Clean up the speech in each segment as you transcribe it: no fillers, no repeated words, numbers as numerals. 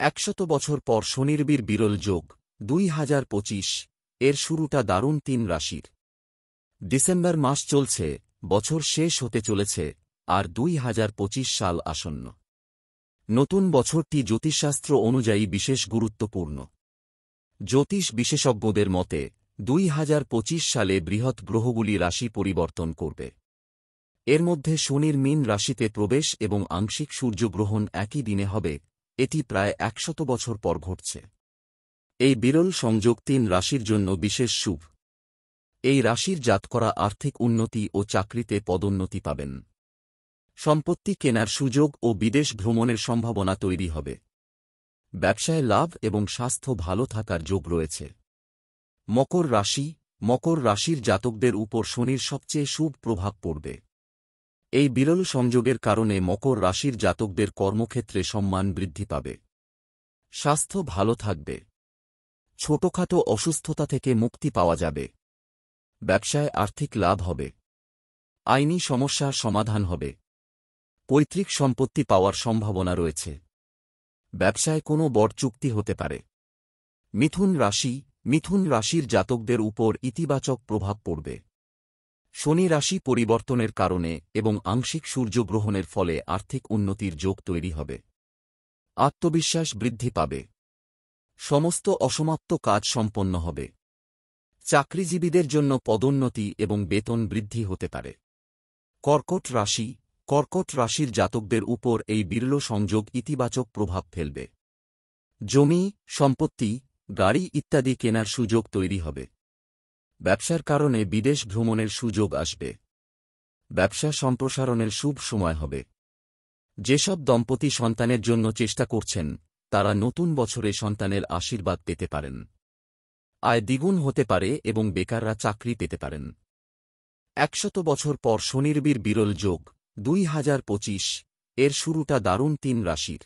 100 বছর পর শনিরবির বিরল যোগ 2025 এর শুরুটা দারুণ 3 রাশির। ডিসেম্বর মাস চলছে, বছর শেষ হতে চলেছে, আর 2025 সাল আসন্ন। নতুন বছরটি জ্যোতিষশাস্ত্র অনুযায়ী বিশেষ গুরুত্বপূর্ণ। জ্যোতিষ বিশেষজ্ঞদের মতে 2025 সালে বৃহৎ গ্রহগুলি রাশি পরিবর্তন করবে। এর মধ্যে শনির মীন রাশিতে প্রবেশ এবং আংশিক সূর্যগ্রহণ একই দিনে হবে, এটি প্রায় 100 বছর পর ঘটছে। এই বিরল সংযোগ 3 রাশির জন্য বিশেষ শুভ। এই রাশির জাতকরা আর্থিক উন্নতি ও চাকরিতে পদোন্নতি পাবেন। সম্পত্তি কেনার সুযোগ ও বিদেশ ভ্রমণের সম্ভাবনা তৈরি হবে। ব্যবসায় লাভ এবং স্বাস্থ্য ভালো থাকার যোগ রয়েছে। মকর রাশি। মকর রাশির জাতকদের উপর শনির সবচেয়ে শুভ প্রভাব পড়বে। এই বিরল সংযোগের কারণে মকর রাশির জাতকদের কর্মক্ষেত্রে সম্মান বৃদ্ধি পাবে। স্বাস্থ্য ভালো থাকবে। ছোটখাটো অসুস্থতা থেকে মুক্তি পাওয়া যাবে। ব্যবসায় আর্থিক লাভ হবে। আইনি সমস্যার সমাধান হবে। পৈতৃক সম্পত্তি পাওয়ার সম্ভাবনা রয়েছে। ব্যবসায় কোনো বড় চুক্তি হতে পারে। মিথুন রাশি। মিথুন রাশির জাতকদের উপর ইতিবাচক প্রভাব পড়বে। শনি রাশি পরিবর্তনের কারণে এবং আংশিক সূর্যগ্রহণের ফলে আর্থিক উন্নতির যোগ তৈরি হবে। আত্মবিশ্বাস বৃদ্ধি পাবে। সমস্ত অসমাপ্ত কাজ সম্পন্ন হবে। চাকরিজীবীদের জন্য পদোন্নতি এবং বেতন বৃদ্ধি হতে পারে। কর্কট রাশি। কর্কট রাশির জাতকদের উপর এই বিরল সংযোগ ইতিবাচক প্রভাব ফেলবে। জমি, সম্পত্তি, গাড়ি ইত্যাদি কেনার সুযোগ তৈরি হবে। ব্যবসার কারণে বিদেশ ভ্রমণের সুযোগ আসবে। ব্যবসা সম্প্রসারণের শুভ সময় হবে। যেসব দম্পতি সন্তানের জন্য চেষ্টা করছেন, তারা নতুন বছরে সন্তানের আশীর্বাদ পেতে পারেন। আয় দ্বিগুণ হতে পারে এবং বেকাররা চাকরি পেতে পারেন। 100 বছর পর শনিরবির বিরল যোগ 2025 এর শুরুটা দারুণ 3 রাশির।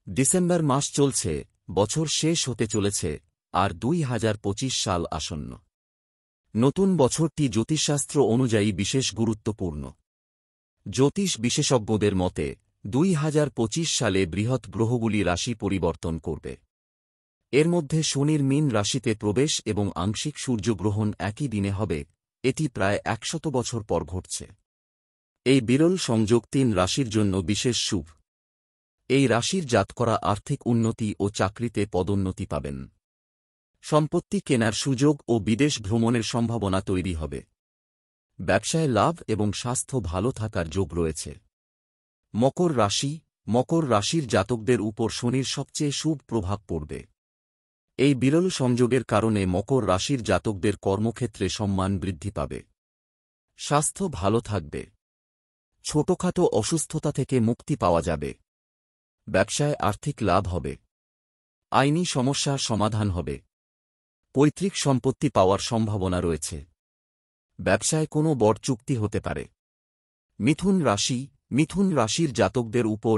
ডিসেম্বর মাস চলছে, বছর শেষ হতে চলেছে, আর 2025 সাল আসন্ন। নতুন বছরটি জ্যোতিষশাস্ত্র অনুযায়ী বিশেষ গুরুত্বপূর্ণ। জ্যোতিষ বিশেষজ্ঞদের মতে 2025 সালে বৃহৎ গ্রহগুলি রাশি পরিবর্তন করবে। এর মধ্যে শনির মীন রাশিতে প্রবেশ এবং আংশিক সূর্যগ্রহণ একই দিনে হবে, এটি প্রায় 100 বছর পর ঘটছে। এই বিরল সংযোগ 3 রাশির জন্য বিশেষ শুভ। এই রাশির জাতকরা আর্থিক উন্নতি ও চাকরিতে পদোন্নতি পাবেন। সম্পত্তি কেনার সুযোগ ও বিদেশ ভ্রমণের সম্ভাবনা তৈরি হবে। ব্যবসায় লাভ এবং স্বাস্থ্য ভালো থাকার যোগ রয়েছে। মকর রাশি। মকর রাশির জাতকদের উপর শনির সবচেয়ে শুভ প্রভাব পড়বে। এই বিরল সংযোগের কারণে মকর রাশির জাতকদের কর্মক্ষেত্রে সম্মান বৃদ্ধি পাবে। স্বাস্থ্য ভালো থাকবে। ছোটখাটো অসুস্থতা থেকে মুক্তি পাওয়া যাবে। ব্যবসায় আর্থিক লাভ হবে। আইনি সমস্যার সমাধান হবে। পৈতৃক সম্পত্তি পাওয়ার সম্ভাবনা রয়েছে। ব্যবসায় কোনো বড় চুক্তি হতে পারে। মিথুন রাশি। মিথুন রাশির জাতকদের উপর